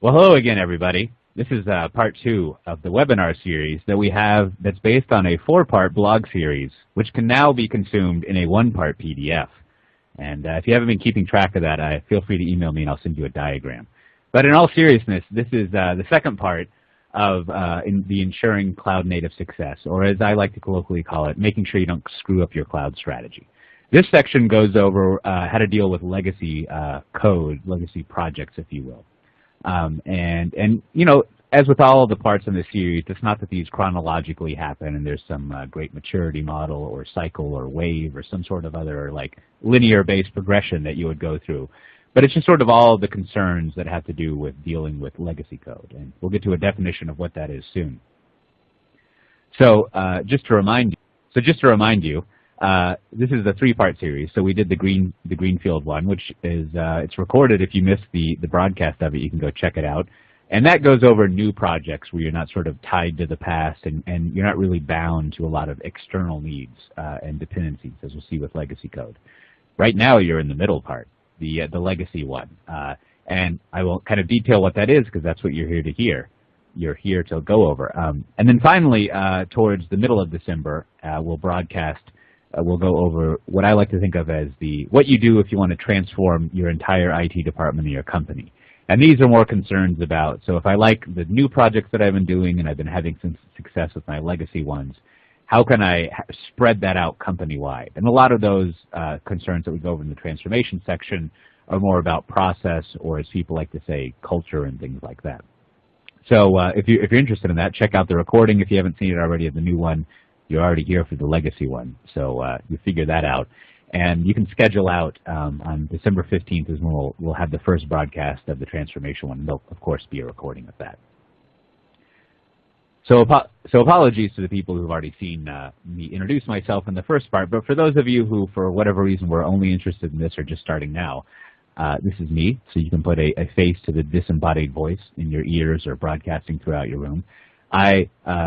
Well, hello again, everybody. This is part 2 of the webinar series that we have that's based on a 4-part blog series, which can now be consumed in a 1-part PDF. And if you haven't been keeping track of that, feel free to email me and I'll send you a diagram. But in all seriousness, this is the second part of the ensuring cloud native success, or as I like to colloquially call it, making sure you don't screw up your cloud strategy. This section goes over how to deal with legacy code, legacy projects, if you will. And you know, as with all of the parts in the series, it's not that these chronologically happen and there's some great maturity model or cycle or wave or some sort of other like linear-based progression that you would go through. But it's just sort of all of the concerns that have to do with dealing with legacy code. And we'll get to a definition of what that is soon. So just to remind you, this is the 3-part series. So we did the Greenfield one, which is it's recorded. If you missed the broadcast of it, you can go check it out. And that goes over new projects where you're not sort of tied to the past and you're not really bound to a lot of external needs and dependencies, as we'll see with legacy code. Right now, you're in the middle part, the legacy one. And I will kind of detail what that is because that's what you're here to hear. You're here to go over. And then finally, towards the middle of December, we'll broadcast. We'll go over what I like to think of as what you do if you want to transform your entire IT department in your company. And these are more concerns about, so if I like the new projects that I've been doing and I've been having some success with my legacy ones, how can I spread that out company-wide? And a lot of those concerns that we go over in the transformation section are more about process, or as people like to say, culture and things like that. So if you're interested in that, check out the recording. If you haven't seen it already of the new one, you're already here for the legacy one. So you figure that out. And you can schedule out on December 15th is when we'll have the first broadcast of the transformation one. There'll, of course, be a recording of that. So apologies to the people who've already seen me introduce myself in the first part, but for those of you who, for whatever reason, were only interested in this or just starting now, this is me, so you can put a face to the disembodied voice in your ears or broadcasting throughout your room.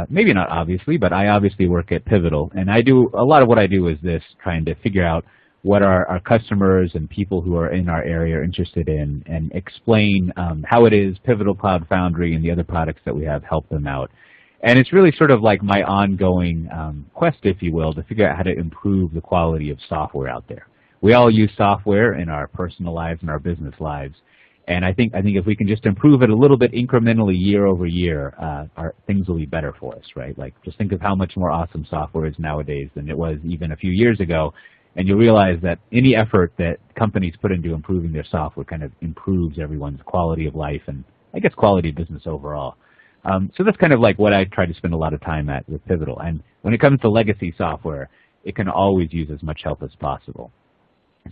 Maybe not obviously, but I obviously work at Pivotal, and I do a lot of what I do is this, trying to figure out what our customers and people who are in our area are interested in, and explain how it is Pivotal Cloud Foundry and the other products that we have help them out. And it's really sort of like my ongoing quest, if you will, to figure out how to improve the quality of software out there. We all use software in our personal lives and our business lives. And I think if we can just improve it a little bit incrementally year over year, things will be better for us, right? Like, just think of how much more awesome software is nowadays than it was even a few years ago, and you'll realize that any effort that companies put into improving their software kind of improves everyone's quality of life and, I guess, quality of business overall. So that's kind of like what I try to spend a lot of time at with Pivotal. And when it comes to legacy software, it can always use as much help as possible.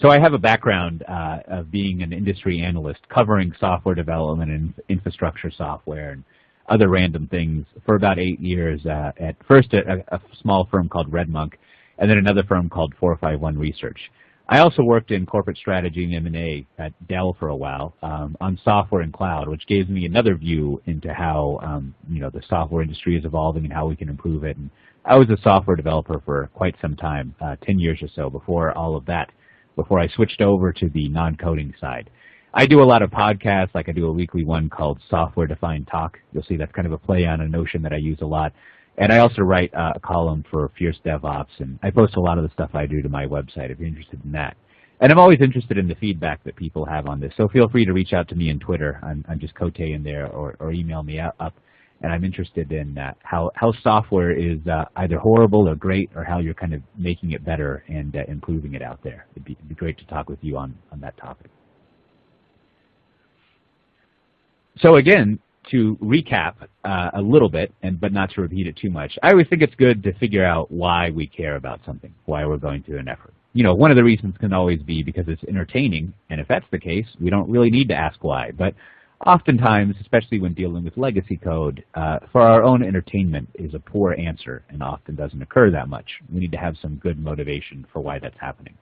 So I have a background of being an industry analyst covering software development and infrastructure software and other random things for about 8 years, at first at a small firm called RedMonk, and then another firm called 451 Research. I also worked in corporate strategy and M&A at Dell for a while on software and cloud, which gave me another view into how you know, the software industry is evolving and how we can improve it. And I was a software developer for quite some time, 10 years or so before all of that, before I switched over to the non-coding side. I do a lot of podcasts, like I do a weekly one called Software Defined Talk. You'll see that's kind of a play on a notion that I use a lot. And I also write a column for Fierce DevOps, and I post a lot of the stuff I do to my website if you're interested in that. And I'm always interested in the feedback that people have on this, so feel free to reach out to me on Twitter. I'm just Cote in there, or email me up. And I'm interested in how software is either horrible or great, or how you're kind of making it better and improving it out there. It'd be great to talk with you on that topic. So again, to recap a little bit, but not to repeat it too much, I always think it's good to figure out why we care about something, why we're going through an effort. You know, one of the reasons can always be because it's entertaining, and if that's the case, we don't really need to ask why. But oftentimes, especially when dealing with legacy code, for our own entertainment is a poor answer and often doesn't occur that much. We need to have some good motivation for why that's happening.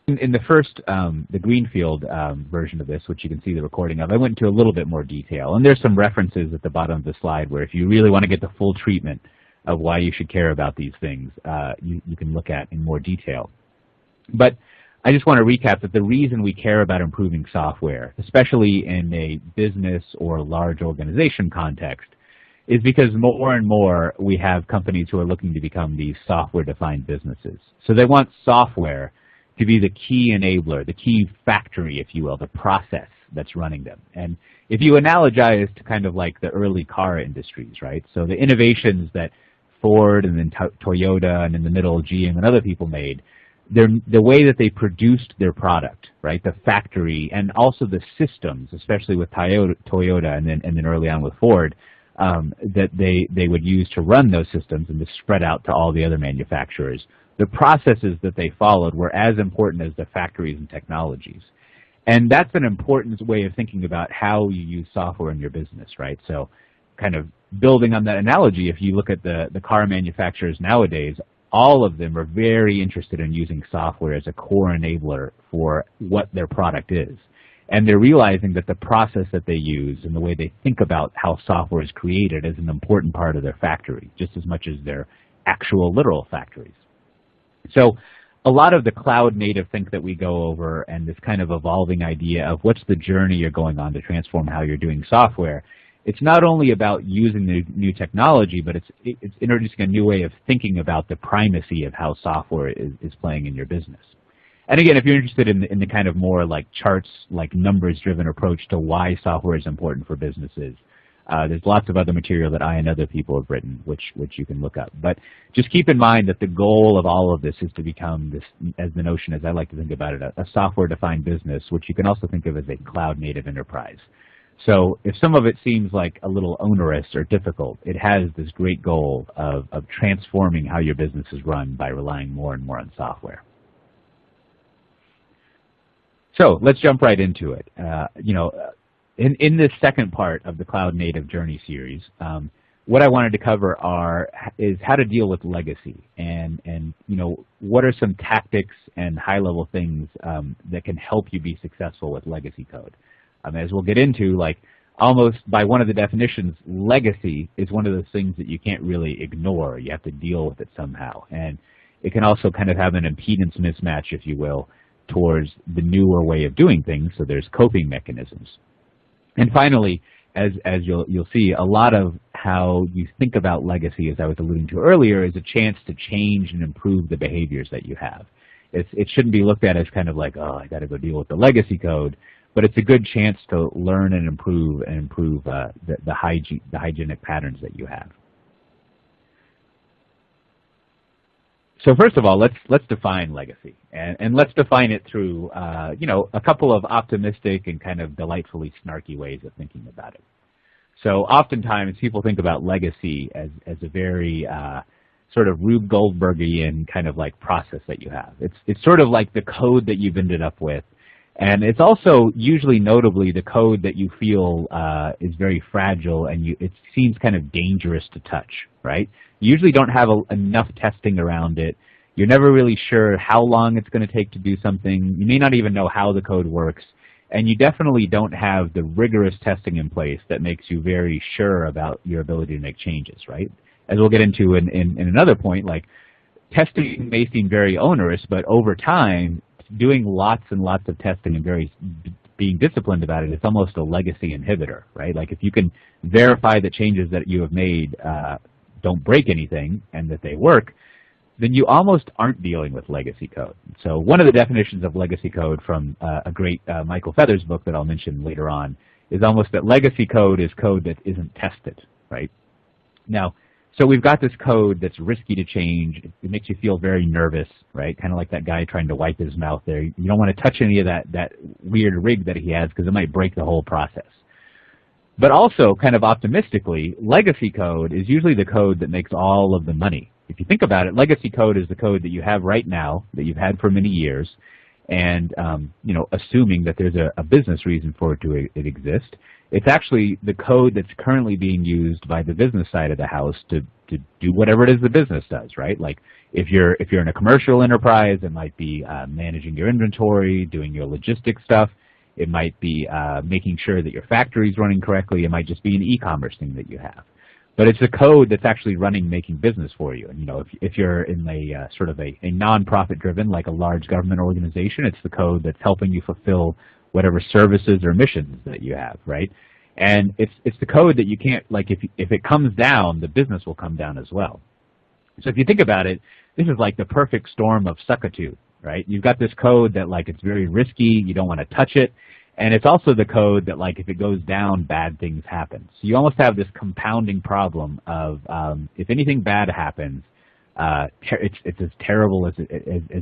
In the first, the Greenfield version of this, which you can see the recording of, I went into a little bit more detail. And there's some references at the bottom of the slide where if you really want to get the full treatment of why you should care about these things, you can look at in more detail. But I just want to recap that the reason we care about improving software, especially in a business or large organization context, is because more and more we have companies who are looking to become these software-defined businesses. So they want software to be the key enabler, the key factory, if you will, the process that's running them. And if you analogize to kind of like the early car industries, right? So the innovations that Ford and then Toyota and in the middle GM and other people made, the way that they produced their product, right? The factory and also the systems, especially with Toyota and then early on with Ford, that they would use to run those systems and to spread out to all the other manufacturers. The processes that they followed were as important as the factories and technologies. And that's an important way of thinking about how you use software in your business, right? So kind of building on that analogy, if you look at the car manufacturers nowadays, all of them are very interested in using software as a core enabler for what their product is. And they're realizing that the process that they use and the way they think about how software is created is an important part of their factory, just as much as their actual literal factories. So a lot of the cloud native think that we go over and this kind of evolving idea of what's the journey you're going on to transform how you're doing software, it's not only about using the new technology, but it's introducing a new way of thinking about the primacy of how software is playing in your business. And again, if you're interested in the kind of more like charts, like numbers-driven approach to why software is important for businesses, there's lots of other material that I and other people have written, which you can look up. But just keep in mind that the goal of all of this is to become this, as the notion, as I like to think about it, a software-defined business, which you can also think of as a cloud-native enterprise. So if some of it seems like a little onerous or difficult, it has this great goal of transforming how your business is run by relying more and more on software. So let's jump right into it. In this second part of the Cloud Native Journey series, what I wanted to cover is how to deal with legacy and what are some tactics and high-level things that can help you be successful with legacy code. As we'll get into, like almost by one of the definitions, legacy is one of those things that you can't really ignore. You have to deal with it somehow. And it can also kind of have an impedance mismatch, if you will, towards the newer way of doing things, so there's coping mechanisms. And finally, as you'll see, a lot of how you think about legacy, as I was alluding to earlier, is a chance to change and improve the behaviors that you have. It shouldn't be looked at as kind of like, oh, I got to go deal with the legacy code, but it's a good chance to learn and improve the hygienic patterns that you have. So first of all, let's define legacy, and let's define it through a couple of optimistic and kind of delightfully snarky ways of thinking about it. So oftentimes people think about legacy as a very sort of Rube Goldbergian kind of like process that you have. It's sort of like the code that you've ended up with, and it's also usually notably the code that you feel is very fragile and it seems kind of dangerous to touch, right? You usually don't have enough testing around it. You're never really sure how long it's going to take to do something. You may not even know how the code works. And you definitely don't have the rigorous testing in place that makes you very sure about your ability to make changes, right? As we'll get into in another point, like testing may seem very onerous, but over time, doing lots and lots of testing and being disciplined about it, it's almost a legacy inhibitor, right? Like if you can verify the changes that you have made don't break anything and that they work, then you almost aren't dealing with legacy code. So one of the definitions of legacy code from a great Michael Feathers book that I'll mention later on is almost that legacy code is code that isn't tested, right? Now, so we've got this code that's risky to change. It makes you feel very nervous, right? Kind of like that guy trying to wipe his mouth there. You don't want to touch any of that weird rig that he has because it might break the whole process. But also, kind of optimistically, legacy code is usually the code that makes all of the money. If you think about it, legacy code is the code that you have right now, that you've had for many years, and assuming that there's a business reason for it to exist, it's actually the code that's currently being used by the business side of the house to do whatever it is the business does, right? Like if you're in a commercial enterprise, it might be managing your inventory, doing your logistics stuff. It might be making sure that your factory is running correctly. It might just be an e-commerce thing that you have. but it's the code that's actually running, making business for you. And you know, if you're in a sort of a non-profit driven, like a large government organization, it's the code that's helping you fulfill whatever services or missions that you have, right? And it's the code that you can't, like, if it comes down, the business will come down as well. So if you think about it, this is like the perfect storm of suckitude, right? You've got this code that, like, it's very risky, you don't want to touch it, and it's also the code that, like, if it goes down, bad things happen. So you almost have this compounding problem of if anything bad happens, it's as terrible as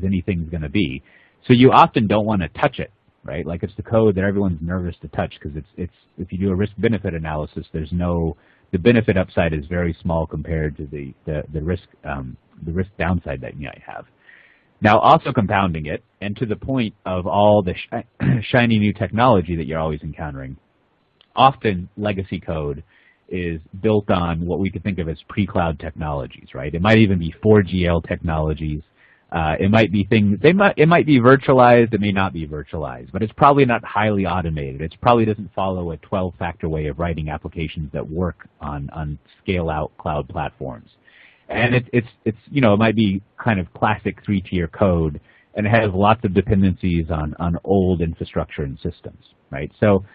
anything's going to be. So you often don't want to touch it, right? Like, it's the code that everyone's nervous to touch because it's if you do a risk-benefit analysis, the benefit upside is very small compared to the risk downside that you might have. Now, also compounding it, and to the point of all the shiny new technology that you're always encountering, often legacy code is built on what we could think of as pre-cloud technologies, right? It might even be 4GL technologies. It might be things, it might be virtualized, it may not be virtualized, but it's probably not highly automated. It probably doesn't follow a 12-factor way of writing applications that work on scale-out cloud platforms. And it's you know, it might be kind of classic 3-tier code, and it has lots of dependencies on old infrastructure and systems, right? So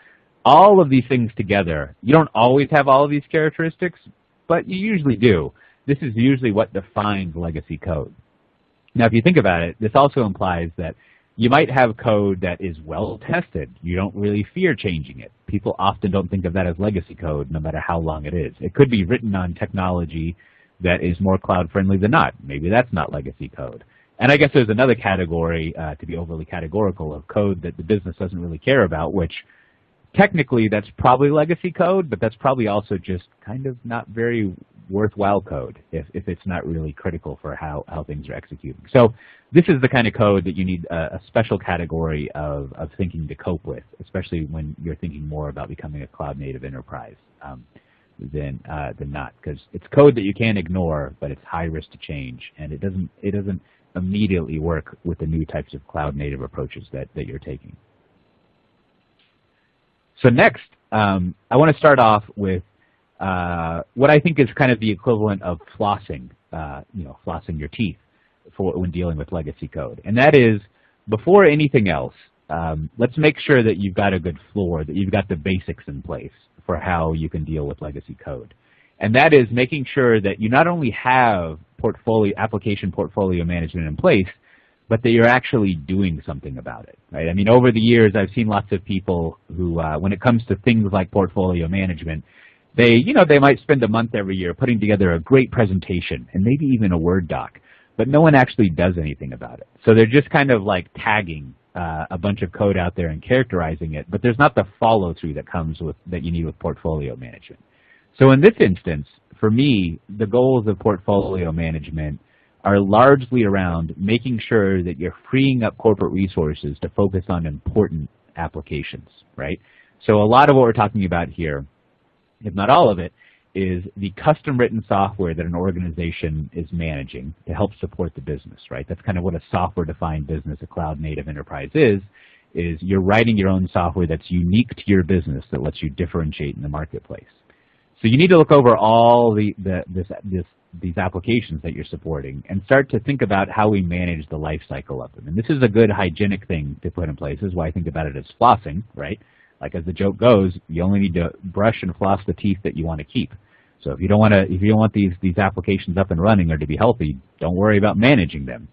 all of these things together, you don't always have all of these characteristics, but you usually do. This is usually what defines legacy code. Now, if you think about it, this also implies that you might have code that is well tested. You don't really fear changing it. People often don't think of that as legacy code, no matter how long it is. It could be written on technology that is more cloud-friendly than not. Maybe that's not legacy code. And I guess there's another category, to be overly categorical, of code that the business doesn't really care about, which technically that's probably legacy code, but that's probably also just kind of not very worthwhile code if it's not really critical for how things are executing. So this is the kind of code that you need a special category of thinking to cope with, especially when you're thinking more about becoming a cloud-native enterprise than not, because it's code that you can't ignore, but it's high risk to change, and it doesn't immediately work with the new types of cloud-native approaches that you're taking. So next, I want to start off with what I think is kind of the equivalent of flossing, flossing your teeth when dealing with legacy code. And that is, before anything else, let's make sure that you've got a good floor, that you've got the basics in place for how you can deal with legacy code. And that is making sure that you not only have application portfolio management in place, but that you're actually doing something about it, right? I mean, over the years, I've seen lots of people who, when it comes to things like portfolio management, they might spend a month every year putting together a great presentation and maybe even a Word doc, but no one actually does anything about it. So they're just kind of like tagging a bunch of code out there and characterizing it, but there's not the follow-through that you need with portfolio management. So in this instance, for me, the goals of portfolio management are largely around making sure that you're freeing up corporate resources to focus on important applications, right? So a lot of what we're talking about here, if not all of it, is the custom-written software that an organization is managing to help support the business, right? That's kind of what a software-defined business, a cloud-native enterprise is you're writing your own software that's unique to your business that lets you differentiate in the marketplace. So you need to look over all these applications that you're supporting and start to think about how we manage the life cycle of them. And this is a good hygienic thing to put in place. This is why I think about it as flossing, right? Like, as the joke goes, you only need to brush and floss the teeth that you want to keep. So if you don't want these applications up and running or to be healthy, don't worry about managing them.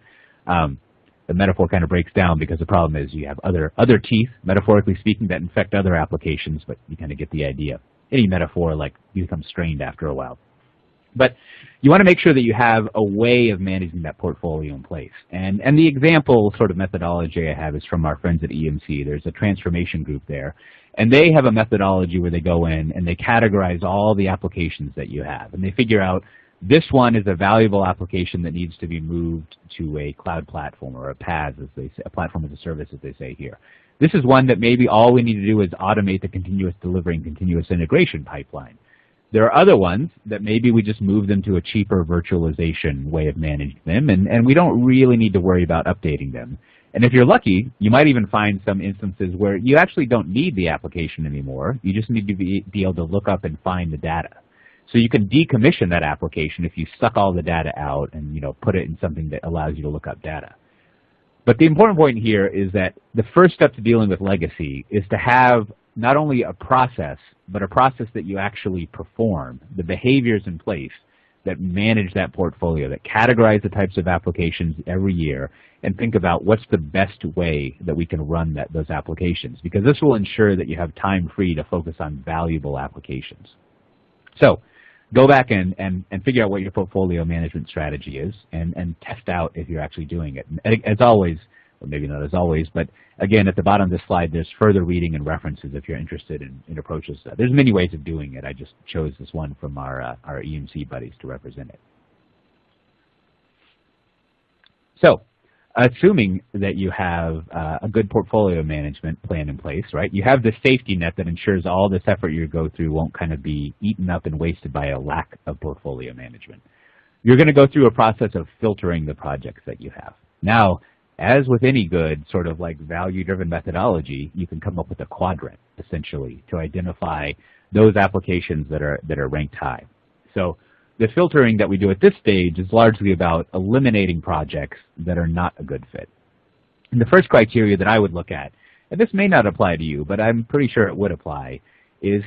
The metaphor kind of breaks down because the problem is you have other teeth, metaphorically speaking, that infect other applications, but you kind of get the idea. Any metaphor, like, you become strained after a while. But you want to make sure that you have a way of managing that portfolio in place. And the example sort of methodology I have is from our friends at EMC. There's a transformation group there. And they have a methodology where they go in and they categorize all the applications that you have. And they figure out this one is a valuable application that needs to be moved to a cloud platform, or a PaaS, as they say, a platform as a service, as they say here. This is one that maybe all we need to do is automate the continuous delivery and continuous integration pipeline. There are other ones that maybe we just move them to a cheaper virtualization way of managing them, and we don't really need to worry about updating them. And if you're lucky, you might even find some instances where you actually don't need the application anymore. You just need to be able to look up and find the data. So you can decommission that application if you suck all the data out and put it in something that allows you to look up data. But the important point here is that the first step to dealing with legacy is to have not only a process, but a process that you actually perform, the behaviors in place that manage that portfolio, that categorize the types of applications every year, and think about what's the best way that we can run those applications, because this will ensure that you have time free to focus on valuable applications. So go back and figure out what your portfolio management strategy is and test out if you're actually doing it. And as always, or maybe not as always, but again, at the bottom of this slide, there's further reading and references if you're interested in approaches. There's many ways of doing it. I just chose this one from our EMC buddies to represent it. So, assuming that you have a good portfolio management plan in place, right? You have the safety net that ensures all this effort you go through won't kind of be eaten up and wasted by a lack of portfolio management. You're going to go through a process of filtering the projects that you have. Now, as with any good sort of like value-driven methodology, you can come up with a quadrant, essentially, to identify those applications that are ranked high. So the filtering that we do at this stage is largely about eliminating projects that are not a good fit. And the first criteria that I would look at, and this may not apply to you, but I'm pretty sure it would apply, is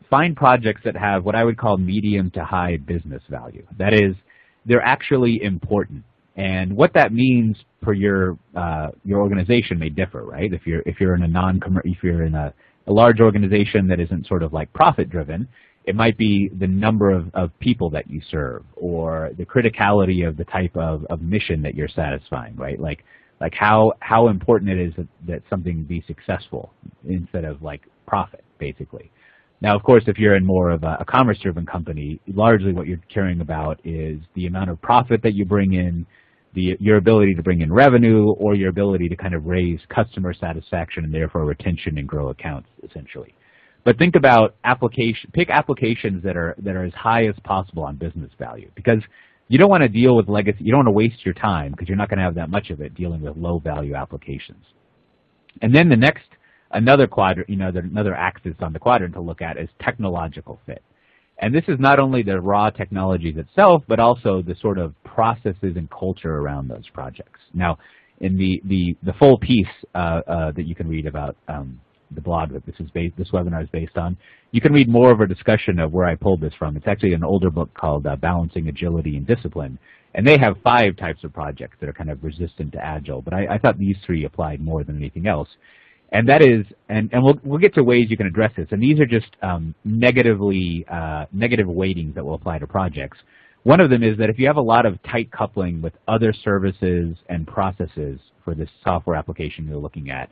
find projects that have what I would call medium to high business value. That is, they're actually important. And what that means for your organization may differ, right? If you're in a large organization that isn't sort of like profit driven, it might be the number of people that you serve, or the criticality of the type of mission that you're satisfying, right? Like how important it is that something be successful instead of like profit, basically. Now, of course, if you're in more of a commerce-driven company, largely what you're caring about is the amount of profit that you bring in, your ability to bring in revenue, or your ability to kind of raise customer satisfaction and therefore retention and grow accounts, essentially. But think about pick applications that are as high as possible on business value, because you don't want to deal with legacy. You don't want to waste your time because you're not going to have that much of it dealing with low value applications. And then another quadrant, another axis on the quadrant to look at is technological fit. And this is not only the raw technologies itself, but also the sort of processes and culture around those projects. Now, in the full piece that you can read about the blog that this webinar is based on, you can read more of a discussion of where I pulled this from. It's actually an older book called Balancing Agility and Discipline. And they have 5 types of projects that are kind of resistant to Agile. But I thought these 3 applied more than anything else. And that is, and we'll get to ways you can address this, and these are just negative weightings that will apply to projects. One of them is that if you have a lot of tight coupling with other services and processes for this software application you're looking at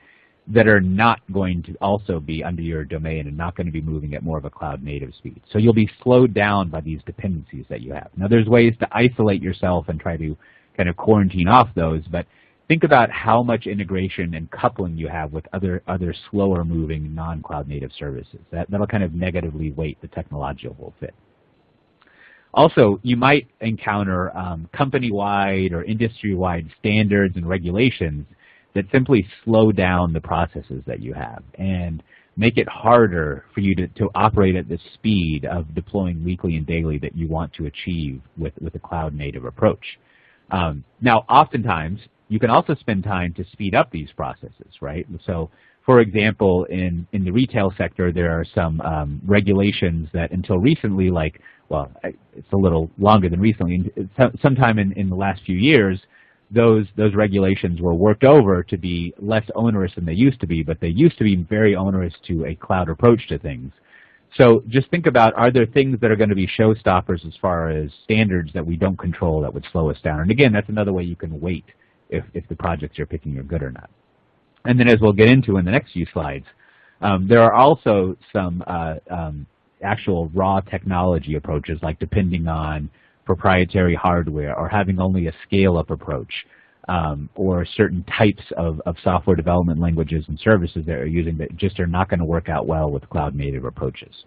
that are not going to also be under your domain and not going to be moving at more of a cloud native speed. So you'll be slowed down by these dependencies that you have. Now there's ways to isolate yourself and try to kind of quarantine off those, but think about how much integration and coupling you have with other slower moving non-cloud native services. That'll kind of negatively weight the technological fit. Also, you might encounter company-wide or industry-wide standards and regulations that simply slow down the processes that you have and make it harder for you to operate at the speed of deploying weekly and daily that you want to achieve with a cloud native approach. Now, oftentimes, you can also spend time to speed up these processes, right? So, for example, in the retail sector, there are some regulations that until recently, it's a little longer than recently, sometime in the last few years, those regulations were worked over to be less onerous than they used to be, but they used to be very onerous to a cloud approach to things. So just think about, are there things that are going to be showstoppers as far as standards that we don't control that would slow us down? And again, that's another way you can weight if the projects you're picking are good or not. And then as we'll get into in the next few slides, there are also some actual raw technology approaches, like depending on proprietary hardware or having only a scale-up approach, or certain types of software development languages and services that are using that just are not going to work out well with cloud-native approaches.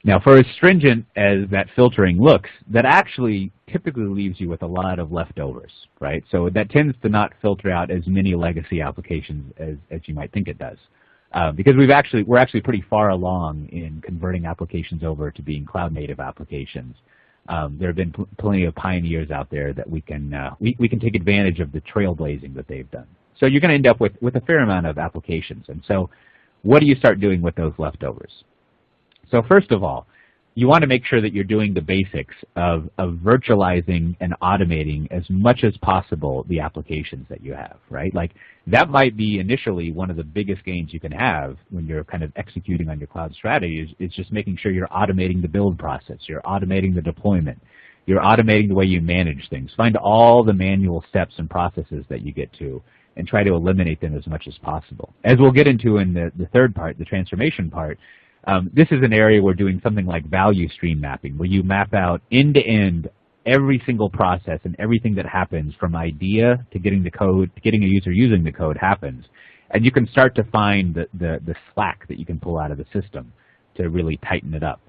Now, for as stringent as that filtering looks, that actually typically leaves you with a lot of leftovers, right? So that tends to not filter out as many legacy applications as you might think it does. because we're actually pretty far along in converting applications over to being cloud-native applications. There have been plenty of pioneers out there that we can take advantage of the trailblazing that they've done. So you're going to end up with a fair amount of applications. And so what do you start doing with those leftovers? So first of all, you want to make sure that you're doing the basics of virtualizing and automating as much as possible the applications that you have, right? Like that might be initially one of the biggest gains you can have when you're kind of executing on your cloud strategy is just making sure you're automating the build process, you're automating the deployment, you're automating the way you manage things. Find all the manual steps and processes that you get to and try to eliminate them as much as possible. As we'll get into in the third part, the transformation part, this is an area we're doing something like value stream mapping, where you map out end-to-end every single process and everything that happens from idea to getting the code, to getting a user using the code happens. And you can start to find the slack that you can pull out of the system to really tighten it up.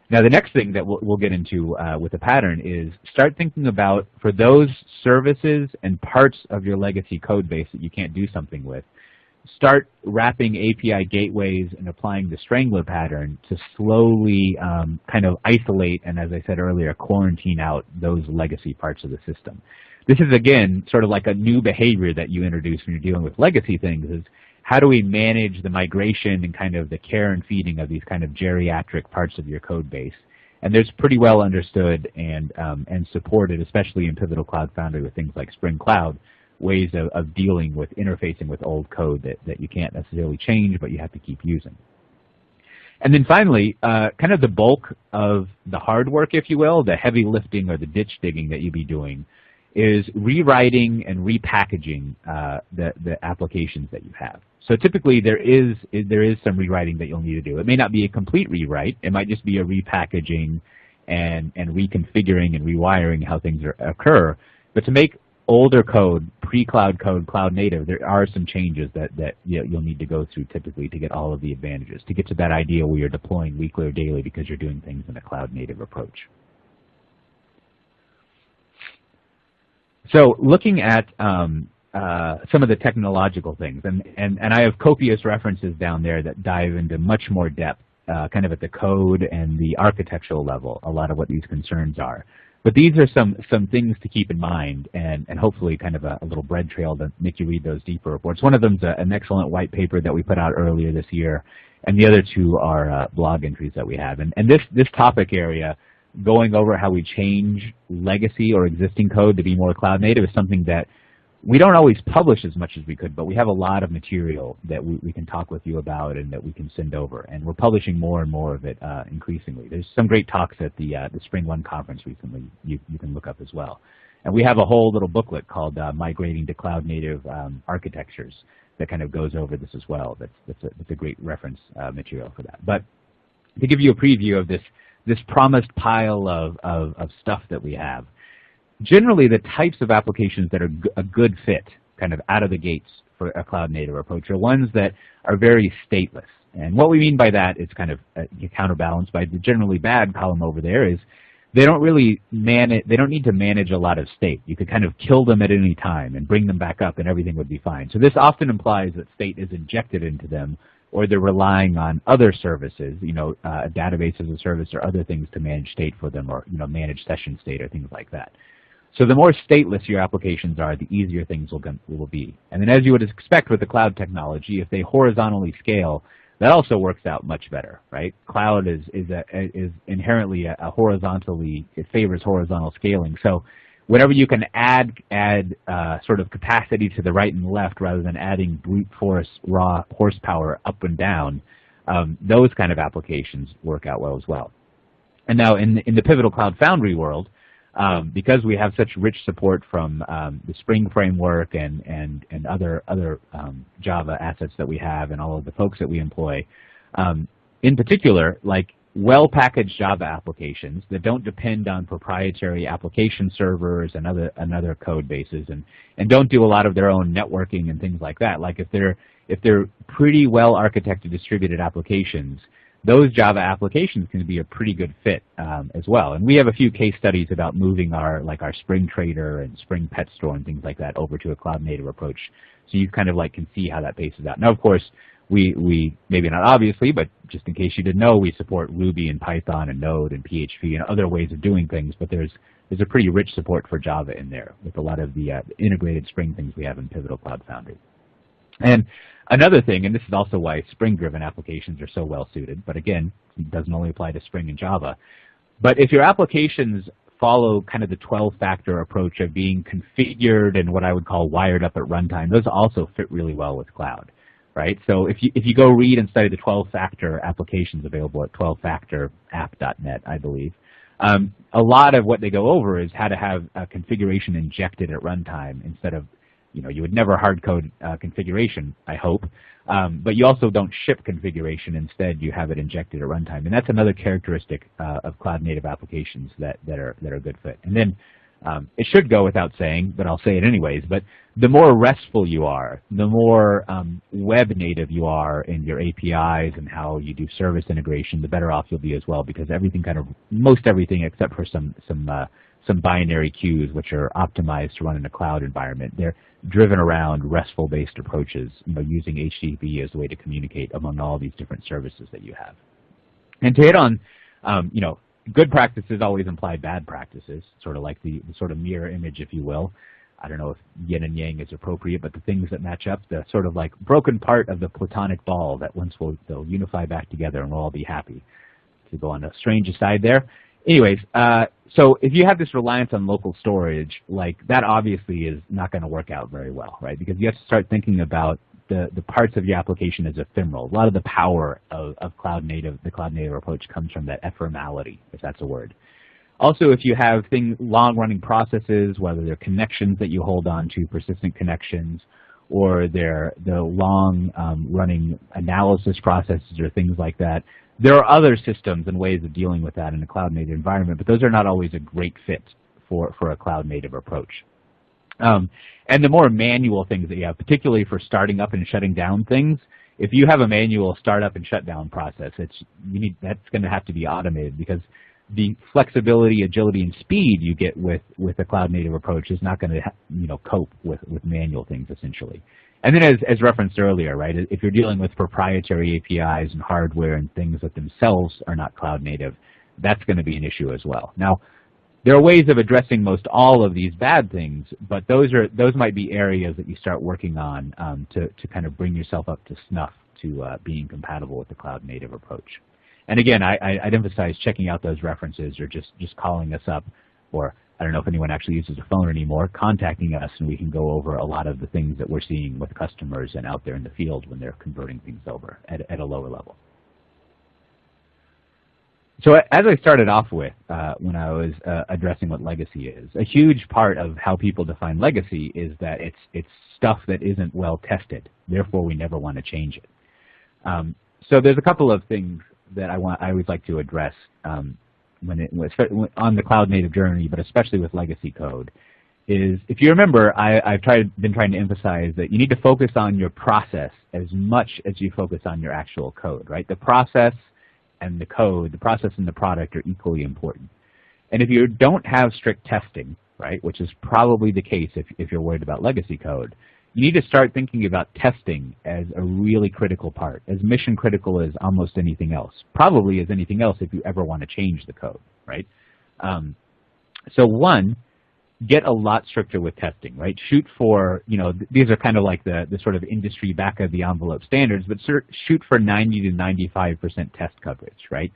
Now the next thing that we'll get into with the pattern is start thinking about, for those services and parts of your legacy code base that you can't do something with, start wrapping API gateways and applying the Strangler pattern to slowly kind of isolate and, as I said earlier, quarantine out those legacy parts of the system. This is, again, sort of like a new behavior that you introduce when you're dealing with legacy things, is how do we manage the migration and kind of the care and feeding of these kind of geriatric parts of your code base. And there's pretty well understood and supported, especially in Pivotal Cloud Foundry with things like Spring Cloud, ways of dealing with interfacing with old code that you can't necessarily change, but you have to keep using. And then finally, kind of the bulk of the hard work, if you will, the heavy lifting or the ditch digging that you'll be doing, is rewriting and repackaging the applications that you have. So typically there is some rewriting that you'll need to do. It may not be a complete rewrite. It might just be a repackaging and reconfiguring and rewiring how things occur. But to make older code, pre-cloud code, cloud native, there are some changes that you'll need to go through typically to get all of the advantages, to get to that idea where you're deploying weekly or daily because you're doing things in a cloud native approach. So looking at some of the technological things, and I have copious references down there that dive into much more depth, kind of at the code and the architectural level, a lot of what these concerns are. But these are some things to keep in mind, and hopefully kind of a little bread trail to make you read those deeper reports. One of them is an excellent white paper that we put out earlier this year, and the other two are blog entries that we have. And this topic area, going over how we change legacy or existing code to be more cloud native, is something that we don't always publish as much as we could, but we have a lot of material that we can talk with you about and that we can send over. And we're publishing more and more of it increasingly. There's some great talks at the Spring One conference recently you can look up as well. And we have a whole little booklet called Migrating to Cloud Native Architectures that kind of goes over this as well. That's a great reference material for that. But to give you a preview of this promised pile of stuff that we have, generally, the types of applications that are a good fit kind of out of the gates for a cloud-native approach are ones that are very stateless. And what we mean by that is kind of counterbalanced by the generally bad column over there is they don't need to manage a lot of state. You could kind of kill them at any time and bring them back up and everything would be fine. So this often implies that state is injected into them, or they're relying on other services, a database as a service or other things to manage state for them, or manage session state or things like that. So the more stateless your applications are, the easier things will be. And then as you would expect with the cloud technology, if they horizontally scale, that also works out much better, right? Cloud is inherently it favors horizontal scaling. So whenever you can add sort of capacity to the right and left rather than adding brute force raw horsepower up and down, those kind of applications work out well as well. And now in the Pivotal Cloud Foundry world, because we have such rich support from the Spring framework and other Java assets that we have and all of the folks that we employ, in particular, like well-packaged Java applications that don't depend on proprietary application servers and other code bases and don't do a lot of their own networking and things like that. Like if they're pretty well architected distributed applications, those Java applications can be a pretty good fit as well. And we have a few case studies about moving our Spring Trader and Spring Pet Store and things like that over to a cloud native approach. So you kind of can see how that paces out. Now, of course, we maybe not obviously, but just in case you didn't know, we support Ruby and Python and Node and PHP and other ways of doing things, but there's a pretty rich support for Java in there with a lot of the integrated Spring things we have in Pivotal Cloud Foundry. And another thing, and this is also why Spring-driven applications are so well suited, but again, it doesn't only apply to Spring and Java, but if your applications follow kind of the 12-factor approach of being configured and what I would call wired up at runtime, those also fit really well with cloud, right? So if you go read and study the 12-factor applications available at 12factorapp.net, I believe, a lot of what they go over is how to have a configuration injected at runtime instead of, you would never hard code configuration, I hope, but you also don't ship configuration. Instead, you have it injected at runtime, and that's another characteristic of cloud-native applications that are a good fit. And then it should go without saying, but I'll say it anyways, but the more RESTful you are, the more web-native you are in your APIs and how you do service integration, the better off you'll be as well, because most everything except for some binary queues, which are optimized to run in a cloud environment, they're driven around RESTful-based approaches, using HTTP as a way to communicate among all these different services that you have. And to hit on, good practices always imply bad practices, sort of like the sort of mirror image, if you will. I don't know if yin and yang is appropriate, but the things that match up, the sort of like broken part of the platonic ball that once they'll unify back together and we'll all be happy. To go on a strange aside there. Anyways, so if you have this reliance on local storage, like that obviously is not going to work out very well, right? Because you have to start thinking about the parts of your application as ephemeral. A lot of the power of the cloud native approach comes from that ephemerality, if that's a word. Also, if you have long-running processes, whether they're connections that you hold on to, persistent connections, or they're the long-running analysis processes or things like that, there are other systems and ways of dealing with that in a cloud-native environment, but those are not always a great fit for a cloud-native approach. And the more manual things that you have, particularly for starting up and shutting down things, if you have a manual startup and shutdown process, that's going to have to be automated, because the flexibility, agility, and speed you get with a cloud-native approach is not going to cope with manual things, essentially. And then as referenced earlier, right, if you're dealing with proprietary APIs and hardware and things that themselves are not cloud-native, that's going to be an issue as well. Now, there are ways of addressing most all of these bad things, but those might be areas that you start working on to kind of bring yourself up to snuff to being compatible with the cloud-native approach. And again, I'd emphasize checking out those references, or just calling us up, or I don't know if anyone actually uses a phone anymore, contacting us, and we can go over a lot of the things that we're seeing with customers and out there in the field when they're converting things over at a lower level. So as I started off with when I was addressing what legacy is, a huge part of how people define legacy is that it's stuff that isn't well tested. Therefore, we never want to change it. So there's a couple of things that I always like to address on the cloud-native journey, but especially with legacy code, is if you remember, I've been trying to emphasize that you need to focus on your process as much as you focus on your actual code, right? The process and the code, the process and the product are equally important. And if you don't have strict testing, right, which is probably the case if you're worried about legacy code, you need to start thinking about testing as a really critical part, as mission critical as almost anything else, probably as anything else if you ever want to change the code, right? So one, get a lot stricter with testing, right? Shoot for, these are kind of like the sort of industry back of the envelope standards, but shoot for 90 to 95% test coverage, right?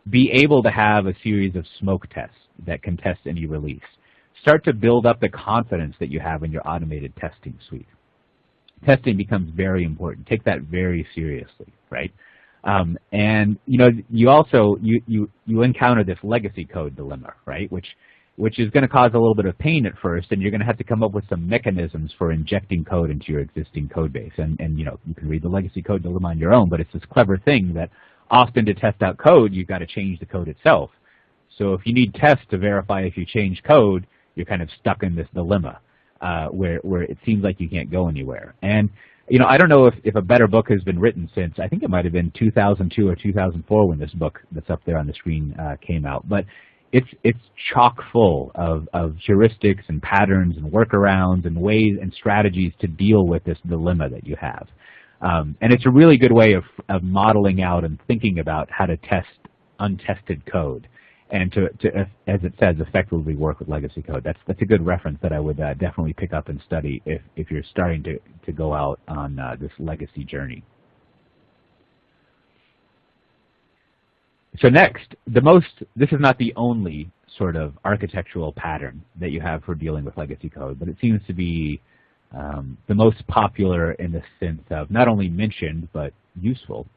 Be able to have a series of smoke tests that can test any release. Start to build up the confidence that you have in your automated testing suite. Testing becomes very important. Take that very seriously, right? And you also encounter this legacy code dilemma, right? Which is going to cause a little bit of pain at first, and you're going to have to come up with some mechanisms for injecting code into your existing code base. And you can read the legacy code dilemma on your own, but it's this clever thing that often to test out code, you've got to change the code itself. So if you need tests to verify if you change code, you're kind of stuck in this dilemma where it seems like you can't go anywhere. And I don't know if a better book has been written since, I think it might have been 2002 or 2004 when this book that's up there on the screen came out. But it's chock full of heuristics and patterns and workarounds and ways and strategies to deal with this dilemma that you have. And it's a really good way of modeling out and thinking about how to test untested code and to as it says, effectively work with legacy code. That's a good reference that I would definitely pick up and study if you're starting to go out on this legacy journey. So next, this is not the only sort of architectural pattern that you have for dealing with legacy code, but it seems to be the most popular in the sense of not only mentioned but useful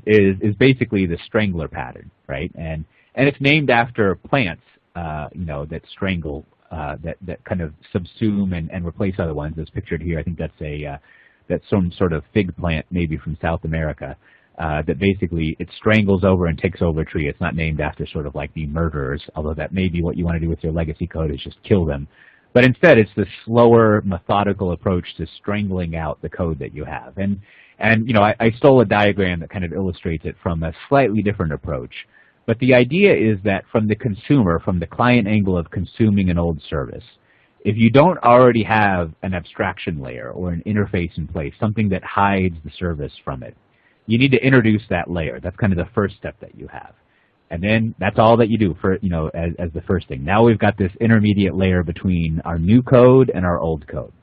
is basically the strangler pattern, right? And it's named after plants, that strangle, that kind of subsume and replace other ones. As pictured here, I think that's some sort of fig plant, maybe from South America, that basically it strangles over and takes over a tree. It's not named after sort of like the murderers, although that may be what you want to do with your legacy code is just kill them. But instead, it's the slower, methodical approach to strangling out the code that you have. And I stole a diagram that kind of illustrates it from a slightly different approach. But the idea is that from the consumer, from the client angle of consuming an old service, if you don't already have an abstraction layer or an interface in place, something that hides the service from it, you need to introduce that layer. That's kind of the first step that you have. And then that's all that you do for, as the first thing. Now we've got this intermediate layer between our new code and our old code.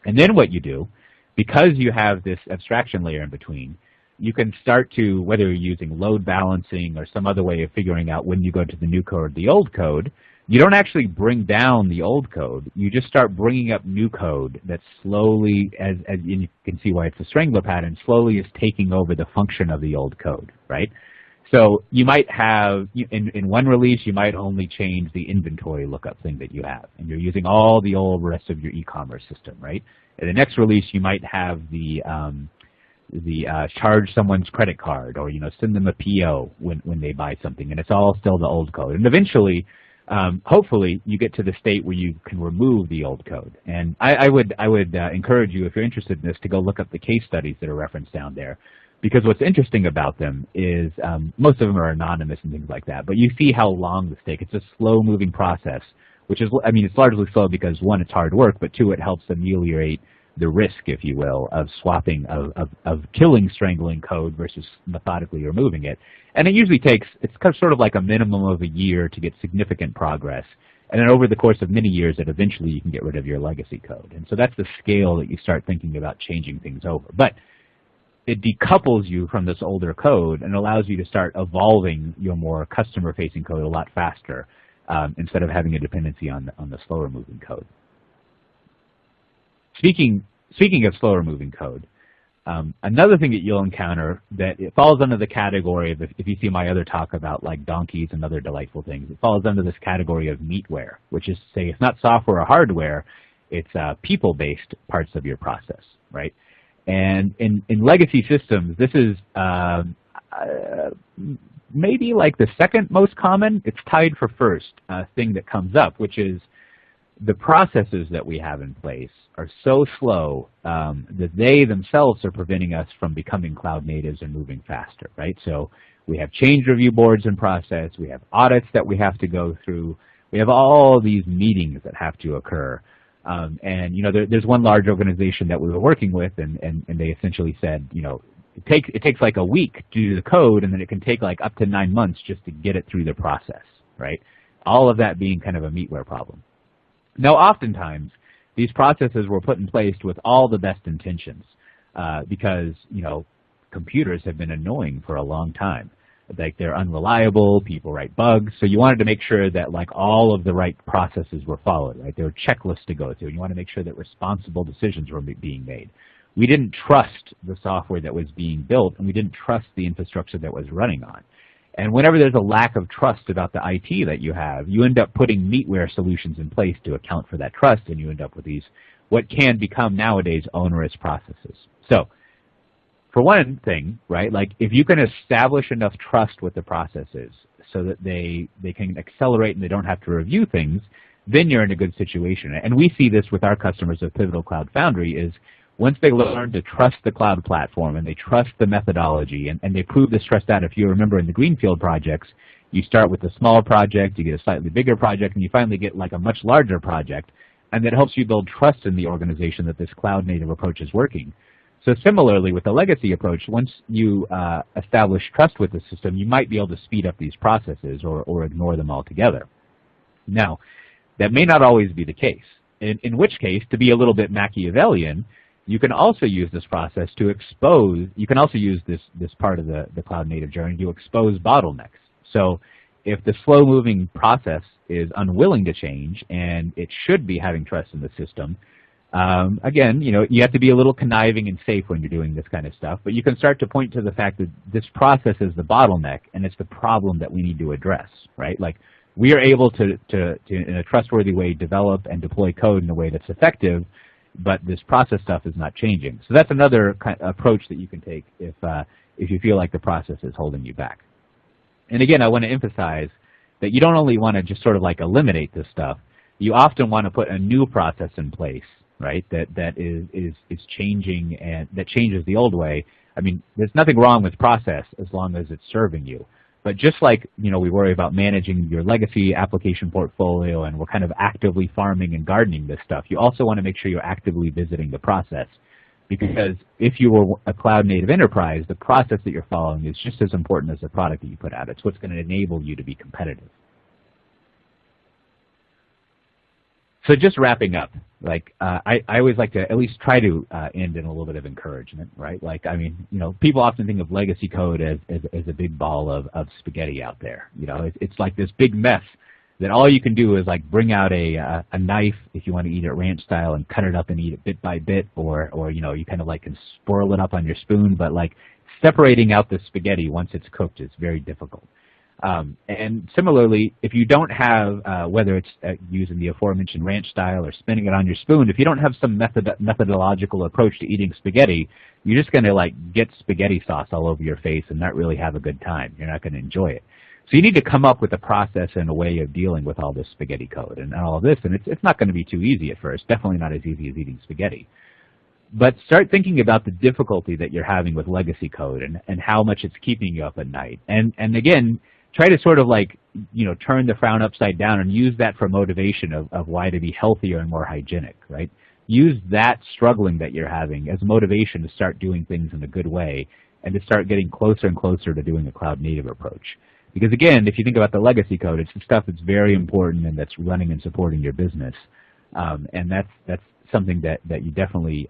And then what you do, because you have this abstraction layer in between, you can start to, whether you're using load balancing or some other way of figuring out when you go to the new code or the old code, you don't actually bring down the old code. You just start bringing up new code that slowly, as you can see why it's a strangler pattern, slowly is taking over the function of the old code, right? So you might have, in one release, you might only change the inventory lookup thing that you have, and you're using all the old rest of your e-commerce system, right? In the next release, you might have the charge someone's credit card, or send them a PO when they buy something, and it's all still the old code. And eventually, hopefully, you get to the state where you can remove the old code. And I would encourage you, if you're interested in this, to go look up the case studies that are referenced down there. Because what's interesting about them is most of them are anonymous and things like that. But you see how long this takes. It's a slow-moving process, which is, it's largely slow because, one, it's hard work, but two, it helps ameliorate the risk, if you will, of swapping, of killing strangling code versus methodically removing it. And it usually takes, it's sort of like a minimum of a year to get significant progress. And then over the course of many years, that eventually you can get rid of your legacy code. And so that's the scale that you start thinking about changing things over. But it decouples you from this older code and allows you to start evolving your more customer-facing code a lot faster instead of having a dependency on the slower-moving code. Speaking of slower-moving code, another thing that you'll encounter that it falls under the category of, if you see my other talk about like donkeys and other delightful things, it falls under this category of meatware, which is to say it's not software or hardware, it's people-based parts of your process, right? And in legacy systems, this is maybe like the second most common. It's tied for first thing that comes up, which is the processes that we have in place are so slow that they themselves are preventing us from becoming cloud natives and moving faster, right? So we have change review boards in process, we have audits that we have to go through, we have all these meetings that have to occur. There's one large organization that we were working with, and they essentially said, it takes like a week to do the code, and then it can take like up to 9 months just to get it through the process, right? All of that being kind of a meatware problem. Now, oftentimes, these processes were put in place with all the best intentions because, computers have been annoying for a long time. Like, they're unreliable, people write bugs, so you wanted to make sure that like all of the right processes were followed, right? There were checklists to go through, and you want to make sure that responsible decisions were being made. We didn't trust the software that was being built, and we didn't trust the infrastructure that was running on. And whenever there's a lack of trust about the IT that you have, you end up putting meatware solutions in place to account for that trust, and you end up with these, what can become nowadays onerous processes. So, for one thing, right, like if you can establish enough trust with the processes so that they can accelerate and they don't have to review things, then you're in a good situation. And we see this with our customers of Pivotal Cloud Foundry is once they learn to trust the cloud platform and they trust the methodology and they prove this trust out. If you remember in the Greenfield projects, you start with a small project, you get a slightly bigger project, and you finally get like a much larger project, and that helps you build trust in the organization that this cloud native approach is working. So similarly with the legacy approach, once you establish trust with the system, you might be able to speed up these processes or ignore them altogether. Now, that may not always be the case, in which case, to be a little bit Machiavellian, you can also use this process to expose, you can also use this part of the cloud native journey to expose bottlenecks. So if the slow-moving process is unwilling to change and it should be having trust in the system, again, you have to be a little conniving and safe when you're doing this kind of stuff, but you can start to point to the fact that this process is the bottleneck and it's the problem that we need to address, right? Like, we are able to in a trustworthy way, develop and deploy code in a way that's effective, but this process stuff is not changing. So that's another approach that you can take if you feel like the process is holding you back. And again, I want to emphasize that you don't only want to just sort of like eliminate this stuff, you often want to put a new process in place, right, that is changing and that changes the old way. I mean, there's nothing wrong with process as long as it's serving you. But just like, we worry about managing your legacy application portfolio and we're kind of actively farming and gardening this stuff, you also want to make sure you're actively visiting the process. Because if you were a cloud native enterprise, the process that you're following is just as important as the product that you put out. It's what's going to enable you to be competitive. So just wrapping up, like I always like to at least try to end in a little bit of encouragement, right? Like, I mean, people often think of legacy code as a big ball of spaghetti out there. It's like this big mess that all you can do is like bring out a knife if you want to eat it ranch style and cut it up and eat it bit by bit, or you kind of like can swirl it up on your spoon, but like separating out the spaghetti once it's cooked is very difficult. And similarly, if you don't have, whether it's using the aforementioned ranch style or spinning it on your spoon, if you don't have some methodological approach to eating spaghetti, you're just going to like get spaghetti sauce all over your face and not really have a good time. You're not going to enjoy it. So you need to come up with a process and a way of dealing with all this spaghetti code and all of this, and it's not going to be too easy at first, definitely not as easy as eating spaghetti. But start thinking about the difficulty that you're having with legacy code and how much it's keeping you up at night. And again, try to sort of like, turn the frown upside down and use that for motivation of why to be healthier and more hygienic, right? Use that struggling that you're having as motivation to start doing things in a good way and to start getting closer and closer to doing a cloud native approach. Because again, if you think about the legacy code, it's the stuff that's very important and that's running and supporting your business. And that's something that you definitely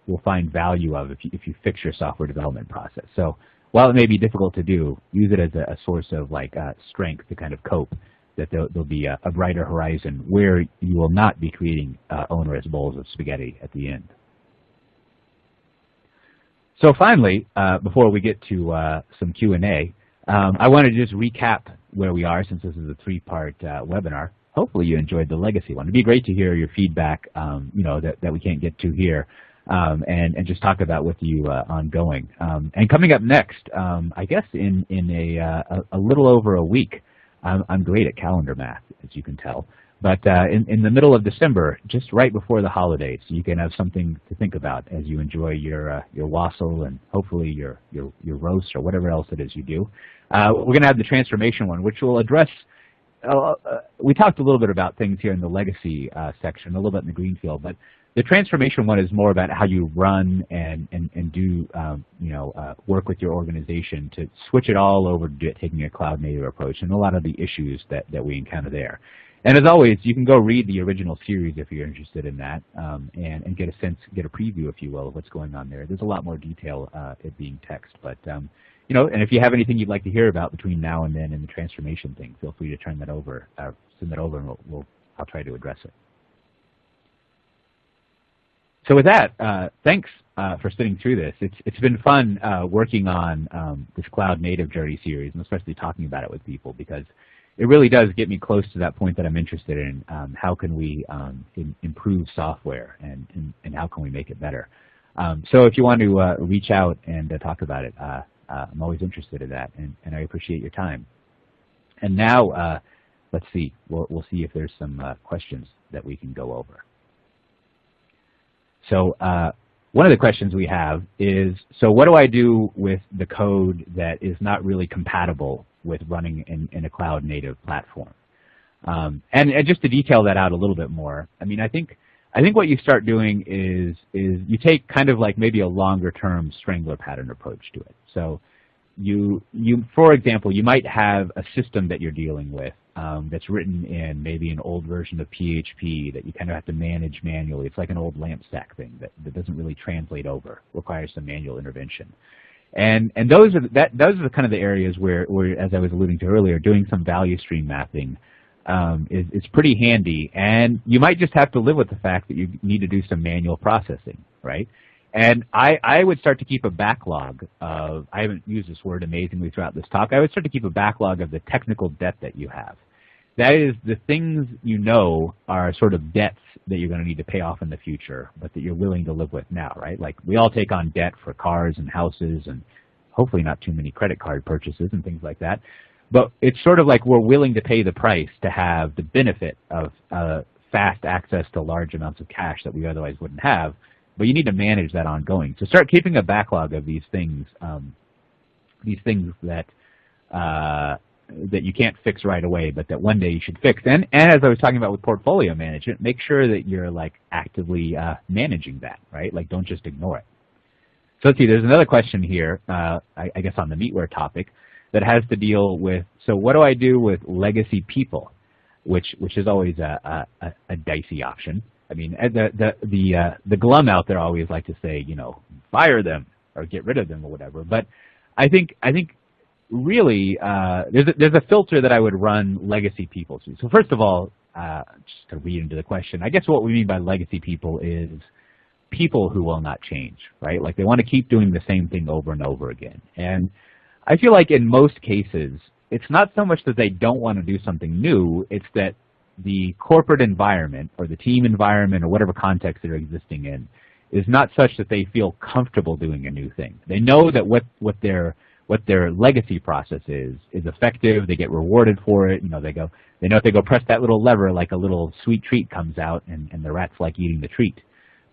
will find value of if you fix your software development process. So while it may be difficult to do, use it as a source of like strength to kind of cope, that there'll be a brighter horizon where you will not be creating onerous bowls of spaghetti at the end. So finally, before we get to some Q&A, I want to just recap where we are since this is a three-part webinar. Hopefully you enjoyed the legacy one. It'd be great to hear your feedback, that we can't get to here. And just talk about with you ongoing. And coming up next, I guess in a little over a week, I'm great at calendar math, as you can tell. But in the middle of December, just right before the holidays, you can have something to think about as you enjoy your wassail and hopefully your roast or whatever else it is you do. We're going to have the transformation one, which will address. We talked a little bit about things here in the legacy section, a little bit in the greenfield, but the transformation one is more about how you run and do work with your organization to switch it all over to taking a cloud native approach and a lot of the issues that we encounter there. And as always, you can go read the original series if you're interested in that and get a preview, if you will, of what's going on there. There's a lot more detail it being text, but and if you have anything you'd like to hear about between now and then in the transformation thing, feel free to turn that over, send that over, and I'll try to address it. So with that, thanks for sitting through this. It's been fun working on this cloud native journey series, and especially talking about it with people, because it really does get me close to that point that I'm interested in. How can we improve software and how can we make it better? So if you want to reach out and talk about it, I'm always interested in that, and I appreciate your time. And now, let's see. We'll see if there's some questions that we can go over. So one of the questions we have is, so what do I do with the code that is not really compatible with running in a cloud native platform? And just to detail that out a little bit more, I mean, I think I think what you start doing is you take kind of like maybe a longer term strangler pattern approach to it. So you for example, you might have a system that you're dealing with that's written in maybe an old version of PHP that you kind of have to manage manually. It's like an old LAMP stack thing that doesn't really translate over, requires some manual intervention. And those are the kind of the areas where, as I was alluding to earlier, doing some value stream mapping is pretty handy. And you might just have to live with the fact that you need to do some manual processing, right? And I would start to keep a backlog of, I haven't used this word amazingly throughout this talk, I would start to keep a backlog of the technical debt that you have. That is the things you know are sort of debts that you're going to need to pay off in the future, but that you're willing to live with now, right? Like we all take on debt for cars and houses and hopefully not too many credit card purchases and things like that. But it's sort of like we're willing to pay the price to have the benefit of fast access to large amounts of cash that we otherwise wouldn't have, but you need to manage that ongoing. So start keeping a backlog of these things that that you can't fix right away, but that one day you should fix. And as I was talking about with portfolio management, make sure that you're like actively managing that, right? Like don't just ignore it. So let's see, there's another question here, I guess on the meatware topic, that has to deal with, so what do I do with legacy people, which is always a dicey option. I mean, the glum out there always like to say, you know, fire them or get rid of them or whatever. But I think really there's a filter that I would run legacy people through. So first of all, just to read into the question, I guess what we mean by legacy people is people who will not change, right? Like they want to keep doing the same thing over and over again. And I feel like in most cases, it's not so much that they don't want to do something new, it's that the corporate environment or the team environment or whatever context they're existing in is not such that they feel comfortable doing a new thing. They know that what their legacy process is effective, they get rewarded for it, you know, they know if they go press that little lever, like a little sweet treat comes out and the rats like eating the treat.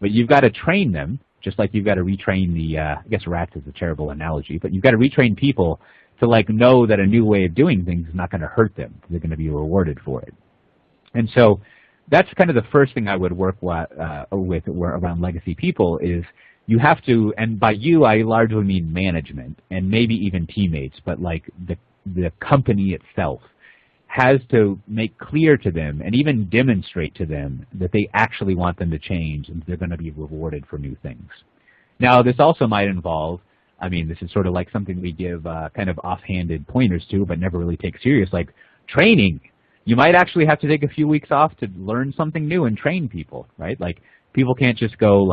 But you've got to train them, just like you've got to retrain the, I guess rats is a terrible analogy, but you've got to retrain people to like know that a new way of doing things is not going to hurt them. They're going to be rewarded for it. And so that's kind of the first thing I would work with around legacy people is you have to, and by you I largely mean management and maybe even teammates, but like the company itself has to make clear to them and even demonstrate to them that they actually want them to change and they're going to be rewarded for new things. Now this also might involve, I mean this is sort of like something we give kind of offhanded pointers to but never really take serious, like training. You might actually have to take a few weeks off to learn something new and train people, right? Like people can't just go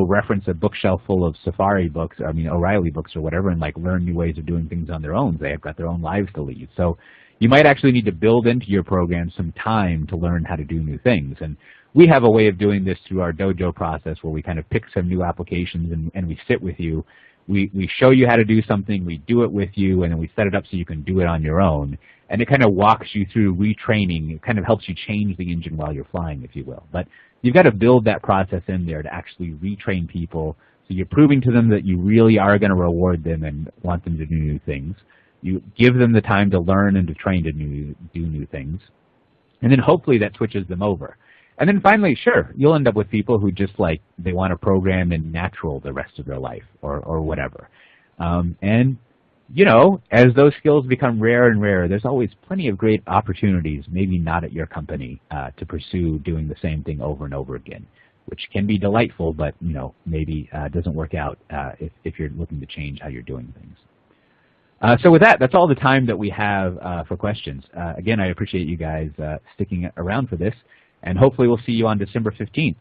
reference a bookshelf full of Safari books, I mean O'Reilly books or whatever, and like learn new ways of doing things on their own. They've got their own lives to lead. So you might actually need to build into your program some time to learn how to do new things. And we have a way of doing this through our dojo process where we kind of pick some new applications and we sit with you. We show you how to do something, we do it with you, and then we set it up so you can do it on your own. And it kind of walks you through retraining. It kind of helps you change the engine while you're flying, if you will. But you've got to build that process in there to actually retrain people. So you're proving to them that you really are going to reward them and want them to do new things. You give them the time to learn and to train to do new things. And then hopefully that switches them over. And then finally, sure, you'll end up with people who just like, they want to program in natural the rest of their life or whatever. And you know, as those skills become rarer and rarer, there's always plenty of great opportunities, maybe not at your company, to pursue doing the same thing over and over again, which can be delightful, but you know, maybe doesn't work out if you're looking to change how you're doing things. So with that, that's all the time that we have for questions. Again, I appreciate you guys sticking around for this, and hopefully we'll see you on December 15th